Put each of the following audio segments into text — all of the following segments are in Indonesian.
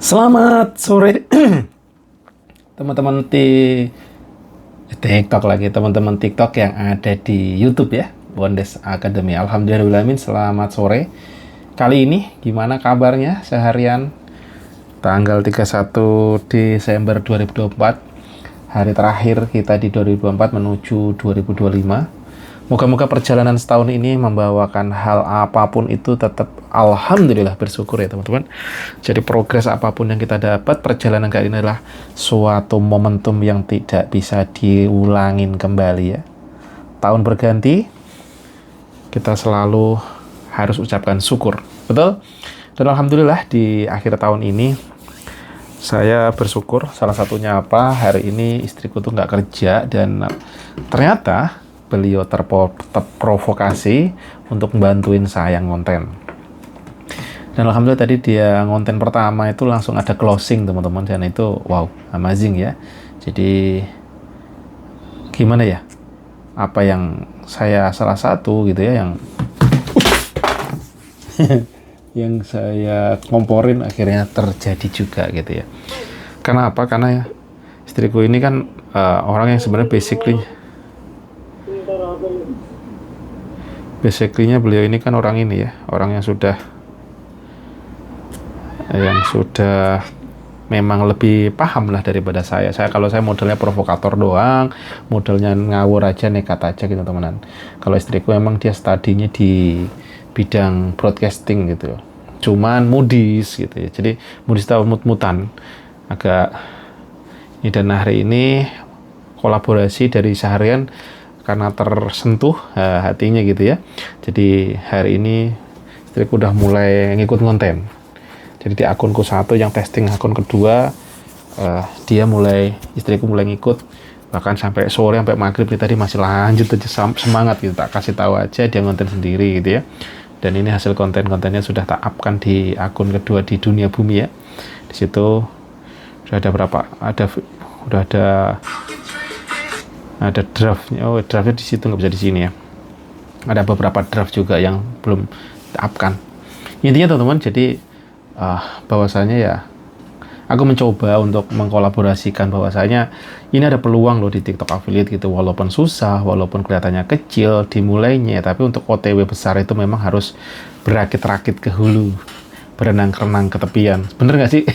Selamat sore teman-teman TikTok lagi, teman-teman TikTok yang ada di YouTube ya, Wondes Academy. Alhamdulillahirrahmanirrahim, selamat sore. Kali ini gimana kabarnya seharian tanggal 31 Desember 2024, hari terakhir kita di 2024 menuju 2025. Moga-moga perjalanan setahun ini membawakan hal apapun itu tetap alhamdulillah bersyukur ya teman-teman. Jadi progres apapun yang kita dapat, perjalanan kali ini adalah suatu momentum yang tidak bisa diulangin kembali ya. Tahun berganti, kita selalu harus ucapkan syukur, betul? Dan alhamdulillah di akhir tahun ini saya bersyukur, salah satunya apa, hari ini istriku tuh nggak kerja dan ternyata beliau terprovokasi untuk membantuin saya ngonten. Dan alhamdulillah tadi dia ngonten pertama itu langsung ada closing teman-teman, dan itu wow, amazing ya. Jadi gimana ya, apa yang saya salah satu gitu ya yang yang saya komporin akhirnya terjadi juga gitu ya. Karena apa? Karena ya, istriku ini kan orang yang sebenarnya basically-nya beliau ini kan orang ini ya, orang yang sudah memang lebih paham lah daripada saya. Kalau saya modelnya provokator doang, modelnya ngawur aja, nekat aja gitu temenan. Kalau istriku memang dia studinya di bidang broadcasting gitu, cuman modis gitu ya. Jadi modis tahu mut-mutan agak ini, dan hari ini kolaborasi dari seharian karena tersentuh hatinya gitu ya. Jadi hari ini istriku udah mulai ngikut konten. Jadi di akunku satu yang testing, akun kedua istriku mulai ngikut, bahkan sampai sore, sampai maghrib nih tadi masih lanjut aja semangat gitu. Tak kasih tahu aja dia ngonten sendiri gitu ya. Dan ini hasil kontennya sudah tak upkan di akun kedua di Dunia Bumi ya. Di situ sudah ada berapa? Udah ada draftnya. Oh, draftnya di situ, nggak bisa di sini ya. Ada beberapa draft juga yang belum upkan. Intinya teman-teman, jadi bahwasanya ya aku mencoba untuk mengkolaborasikan bahwasanya ini ada peluang loh di TikTok affiliate gitu, walaupun susah, walaupun kelihatannya kecil dimulainya, tapi untuk OTW besar itu memang harus berakit-rakit ke hulu, berenang-renang ke tepian. Bener nggak sih?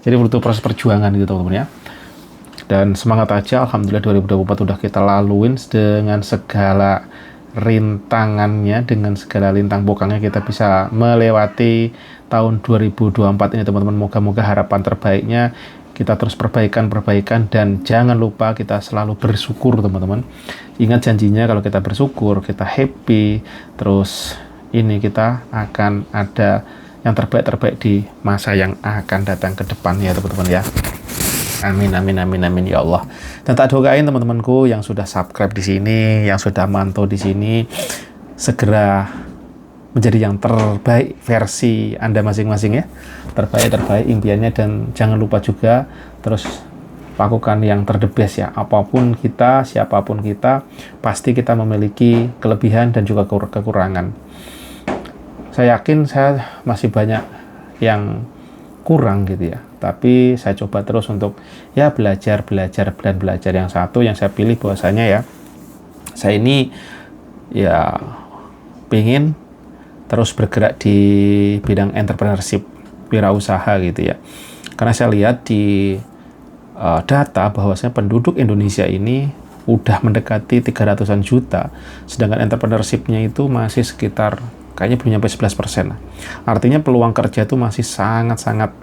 Jadi butuh proses perjuangan gitu teman-teman ya. Dan semangat aja, alhamdulillah 2024 udah kita laluin dengan segala rintangannya, dengan segala lintang bokangnya kita bisa melewati tahun 2024 ini teman-teman. Moga-moga harapan terbaiknya kita terus perbaikan, dan jangan lupa kita selalu bersyukur teman-teman. Ingat janjinya, kalau kita bersyukur, kita happy, terus ini kita akan ada yang terbaik di masa yang akan datang ke depan ya teman-teman ya. Amin ya Allah. Dan tak doain teman-temanku yang sudah subscribe di sini, yang sudah mantau di sini, segera menjadi yang terbaik versi Anda masing-masing ya. Terbaik impiannya, dan jangan lupa juga terus lakukan yang terdebes ya. Apapun kita, siapapun kita, pasti kita memiliki kelebihan dan juga kekurangan. Saya yakin saya masih banyak yang kurang gitu ya, tapi saya coba terus untuk ya belajar. Yang satu yang saya pilih bahwasanya ya, saya ini ya pengen terus bergerak di bidang entrepreneurship, wirausaha gitu ya. Karena saya lihat di data bahwasanya penduduk Indonesia ini udah mendekati 300-an juta, sedangkan entrepreneurship-nya itu masih sekitar kayaknya belum sampai 11%. Artinya peluang kerja itu masih sangat-sangat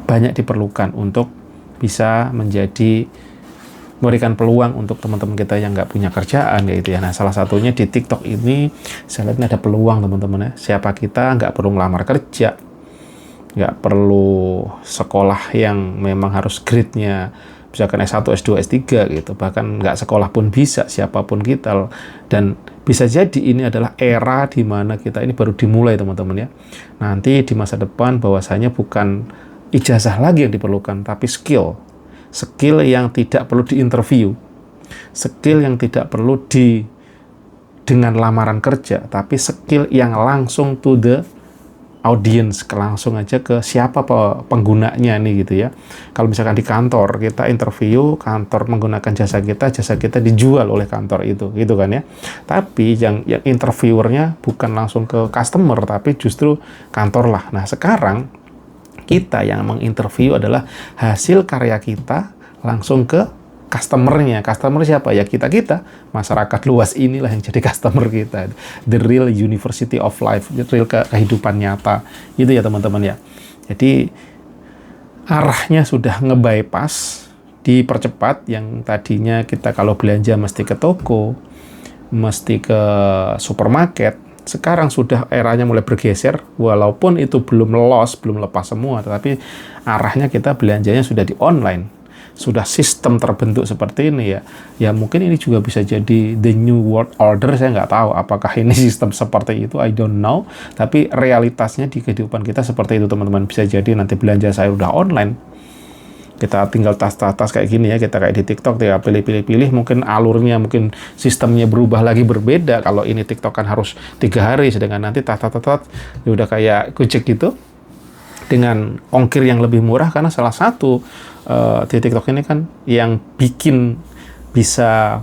banyak diperlukan untuk bisa memberikan peluang untuk teman-teman kita yang nggak punya kerjaan kayak gitu ya. Nah, salah satunya di TikTok ini saya lihat ini ada peluang teman-teman ya. Siapa kita nggak perlu ngelamar kerja, nggak perlu sekolah yang memang harus grade-nya misalkan S1, S2, S3 gitu, bahkan nggak sekolah pun bisa, siapapun kita. Dan bisa jadi ini adalah era di mana kita ini baru dimulai teman-teman ya. Nanti di masa depan bahwasanya bukan ijazah lagi yang diperlukan, tapi skill yang tidak perlu diinterview, skill yang tidak perlu dengan lamaran kerja, tapi skill yang langsung to the audience, langsung aja ke siapa penggunanya nih gitu ya. Kalau misalkan di kantor, kita interview, kantor menggunakan jasa kita dijual oleh kantor itu, gitu kan ya. Tapi yang interviewernya bukan langsung ke customer, tapi justru kantor lah. Nah, sekarang kita yang menginterview adalah hasil karya kita langsung ke customer-nya. Customer siapa? Ya kita-kita. Masyarakat luas inilah yang jadi customer kita. The real university of life, the real kehidupan nyata. Itu ya teman-teman ya. Jadi arahnya sudah nge-bypass, dipercepat. Yang tadinya kita kalau belanja mesti ke toko, mesti ke supermarket. Sekarang sudah eranya mulai bergeser, walaupun itu belum lepas semua, tetapi arahnya kita belanjanya sudah di online. Sudah sistem terbentuk seperti ini ya. Ya mungkin ini juga bisa jadi the new world order, saya nggak tahu apakah ini sistem seperti itu, I don't know. Tapi realitasnya di kehidupan kita seperti itu teman-teman. Bisa jadi nanti belanja saya udah online. Kita tinggal tas kayak gini ya, kita kayak di TikTok, tinggal pilih-pilih, mungkin alurnya, mungkin sistemnya berubah lagi berbeda. Kalau ini TikTok kan harus 3 hari, sedangkan nanti ya udah kayak Gojek gitu. Dengan ongkir yang lebih murah, karena salah satu di TikTok ini kan yang bikin bisa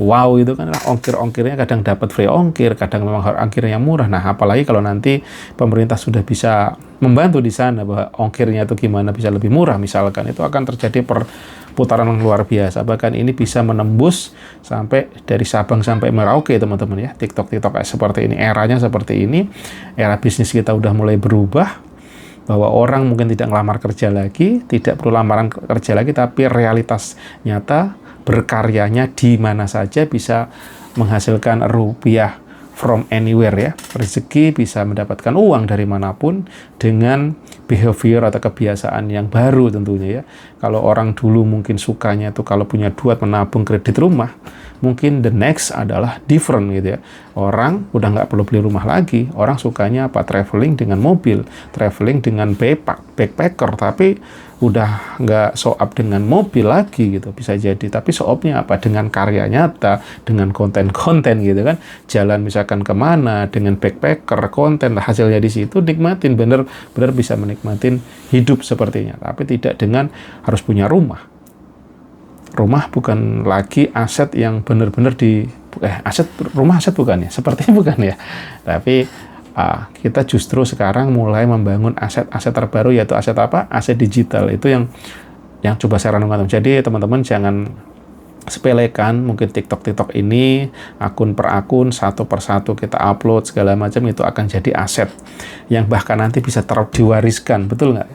wow itu kan ongkir-ongkirnya, kadang dapat free ongkir, kadang memang ongkirnya murah. Nah, apalagi kalau nanti pemerintah sudah bisa membantu di sana bahwa ongkirnya itu gimana bisa lebih murah misalkan, itu akan terjadi perputaran yang luar biasa. Bahkan ini bisa menembus sampai dari Sabang sampai Merauke teman-teman ya. TikTok seperti ini, eranya seperti ini, era bisnis kita udah mulai berubah. Bahwa orang mungkin tidak ngelamar kerja lagi, tidak perlu lamaran kerja lagi, tapi realitas nyata berkaryanya di mana saja bisa menghasilkan rupiah from anywhere ya. Rezeki bisa mendapatkan uang dari manapun dengan behavior atau kebiasaan yang baru tentunya ya. Kalau orang dulu mungkin sukanya tuh kalau punya duit menabung kredit rumah, mungkin the next adalah different gitu ya. Orang udah nggak perlu beli rumah lagi, orang sukanya apa? Traveling dengan mobil, traveling dengan backpacker, tapi udah nggak show up dengan mobil lagi gitu, bisa jadi. Tapi show up-nya apa? Dengan karya nyata, dengan konten-konten gitu kan. Jalan misalkan kemana, dengan backpacker, konten, hasilnya di situ, nikmatin, bener-bener bisa menikmatin hidup sepertinya. Tapi tidak dengan harus punya rumah. Rumah bukan lagi aset yang benar-benar rumah aset bukan ya, sepertinya bukan ya. Tapi kita justru sekarang mulai membangun aset-aset terbaru, yaitu aset apa? Aset digital. Itu yang coba saya renungkan. Jadi teman-teman jangan sepelekan mungkin TikTok ini, akun per akun, satu persatu kita upload segala macam, itu akan jadi aset yang bahkan nanti bisa diwariskan, betul nggak?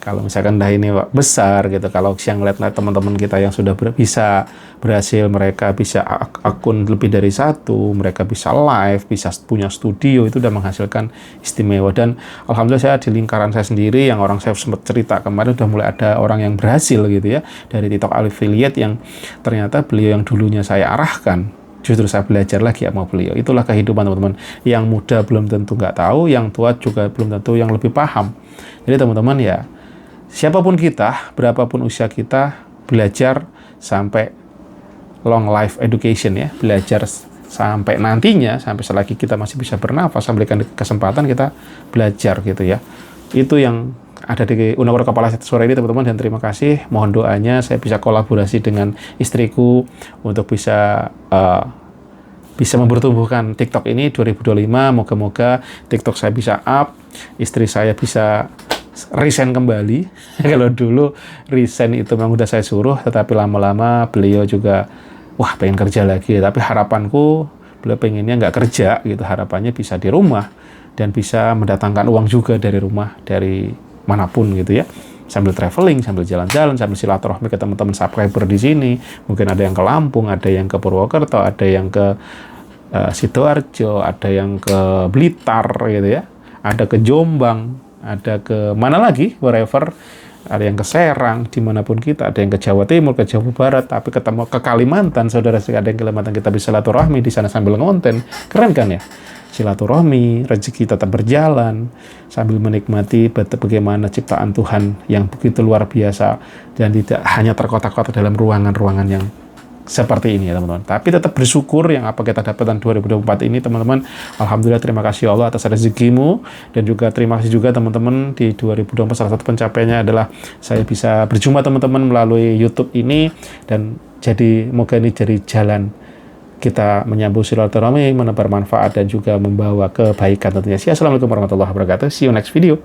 Kalau misalkan ini besar gitu, kalau yang lihat teman-teman kita yang sudah bisa berhasil, mereka bisa akun lebih dari satu, mereka bisa live, bisa punya studio, itu udah menghasilkan istimewa. Dan alhamdulillah saya di lingkaran saya sendiri, yang orang saya sempat cerita kemarin, udah mulai ada orang yang berhasil gitu ya, dari TikTok affiliate yang ternyata beliau yang dulunya saya arahkan, justru saya belajar lagi sama beliau. Itulah kehidupan teman-teman. Yang muda belum tentu nggak tahu, yang tua juga belum tentu yang lebih paham. Jadi teman-teman ya, siapapun kita, berapapun usia kita, belajar sampai long life education ya, belajar sampai nantinya, sampai selagi kita masih bisa bernafas, sampai kesempatan kita belajar gitu ya. Itu yang ada di Unek Kepala sore ini teman-teman, dan terima kasih. Mohon doanya saya bisa kolaborasi dengan istriku untuk bisa mempertumbuhkan TikTok ini 2025. Moga-moga TikTok saya bisa up, istri saya bisa resign kembali. Kalau dulu resign itu memang udah saya suruh, tetapi lama-lama beliau juga pengen kerja lagi. Tapi harapanku beliau pengennya nggak kerja gitu, harapannya bisa di rumah dan bisa mendatangkan uang juga dari rumah, dari manapun gitu ya, sambil traveling, sambil jalan-jalan, sambil silaturahmi ke teman-teman subscriber di sini. Mungkin ada yang ke Lampung, ada yang ke Purwokerto, ada yang ke Sidoarjo, ada yang ke Blitar gitu ya, ada ke Jombang, ada ke mana lagi, wherever, ada yang ke Serang, dimanapun kita, ada yang ke Jawa Timur, ke Jawa Barat, tapi ketemu ke Kalimantan, saudara, ada yang ke Kalimantan, kita bisa silaturahmi di sana sambil ngonten, keren kan ya? Silaturahmi, rezeki tetap berjalan, sambil menikmati bagaimana ciptaan Tuhan yang begitu luar biasa, dan tidak hanya terkotak-kotak dalam ruangan-ruangan yang seperti ini ya teman-teman. Tapi tetap bersyukur yang apa kita dapatkan 2024 ini teman-teman. Alhamdulillah, terima kasih Allah atas rezekimu, dan juga terima kasih juga teman-teman di 2024 salah satu pencapaiannya adalah saya bisa berjumpa teman-teman melalui YouTube ini, dan jadi moga ini jadi jalan kita menyambung silaturahmi, menebar manfaat dan juga membawa kebaikan tentunya. Assalamualaikum warahmatullahi wabarakatuh. See you next video.